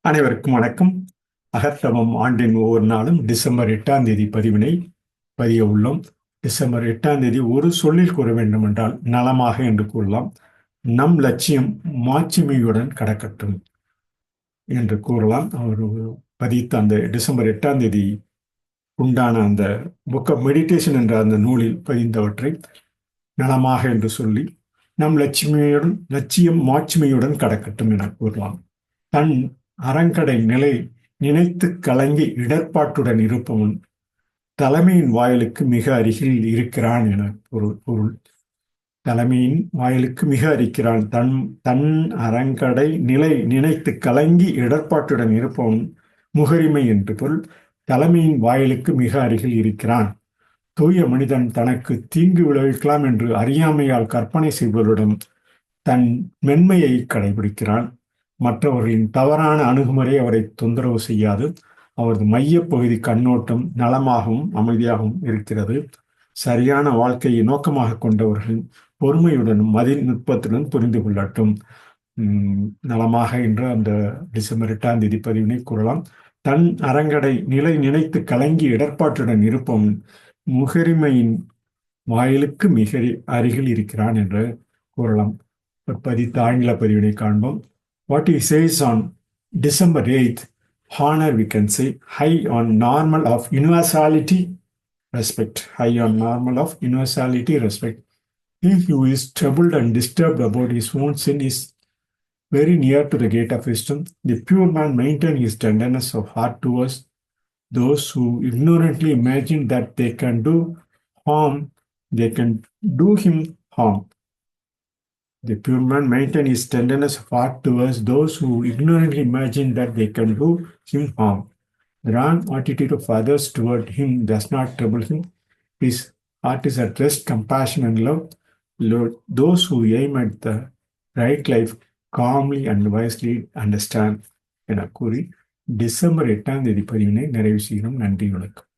அனைவருக்கும் வணக்கம். அகத்தவம் ஆண்டின் ஒவ்வொரு நாளும் டிசம்பர் 8ஆம் தேதி பதிவினை பதிய உள்ளோம். டிசம்பர் 8ஆம் தேதி ஒரு சொல்லில் கூற வேண்டும் என்றால் நலமாக என்று கூறலாம். நம் லட்சியம் மாட்சிமையுடன் கடக்கட்டும் என்று கூறலாம். அவர் பதித்த அந்த டிசம்பர் 8ஆம் தேதி உண்டான அந்த புக் ஆஃப் மெடிடேஷன் என்ற அந்த நூலில் பதிந்தவற்றை நலமாக என்று சொல்லி நம் லட்சியம் மாட்சிமையுடன் கடக்கட்டும் என கூறலாம். தன் அறங்கடை நிலை நினைத்து கலங்கி இடர்பாட்டுடன் இருப்பவன் தலைமையின் வாயிலுக்கு மிக அருகில் இருக்கிறான் என பொருள். தலைமையின் வாயிலுக்கு மிக இருக்கிறான். தன் அறங்கடை நிலை நினைத்து கலங்கி இடர்பாட்டுடன் இருப்பவன் முகரிமை என்று பொருள். தலைமையின் வாயிலுக்கு மிக அருகில் இருக்கிறான். தூய மனிதன் தனக்கு தீங்கு விளைவிக்கலாம் என்று அறியாமையால் கற்பனை செய்வதுடன் தன் மென்மையை கடைபிடிக்கிறான். மற்றவர்களின் தவறான அணுகுமுறை அவரை தொந்தரவு செய்யாது. அவரது மையப்பகுதி கண்ணோட்டம் நலமாகவும் அமைதியாகவும் இருக்கிறது. சரியான வாழ்க்கையை நோக்கமாக கொண்டவர்கள் பொறுமையுடனும் மதிநுட்பத்துடன் புரிந்து கொள்ளட்டும். நலமாக என்று அந்த டிசம்பர் 8ஆம் தேதி பதிவினை கூறலாம். தன் அறங்கடை நிலை நினைத்து கலங்கி இடர்பாட்டுடன் இருப்பவன் முகரிமையின் வாயிலுக்கு மிக அருகில் இருக்கிறான் என்று கூறலாம். பதித்த ஆங்கில பதிவினை காண்போம். What he says on December 8th, honor we can say, high on normal of universality, respect. High on normal of universality, respect. He who is troubled and disturbed about his own sin is very near to the gate of wisdom. The pure man maintains his tenderness of heart towards those who ignorantly imagine that they can do harm, they can do him harm. The pure man maintains his tenderness of heart towards those who ignorantly imagine that they can do him harm. The wrong attitude of others toward him does not trouble him. His heart is at rest, compassion, and love. Lord, those who aim at the right life calmly and wisely understand என கூறி December 8ஆம் தேதி பதிவினை நிறைவு செய்கிறோம். நன்றி, வணக்கம்.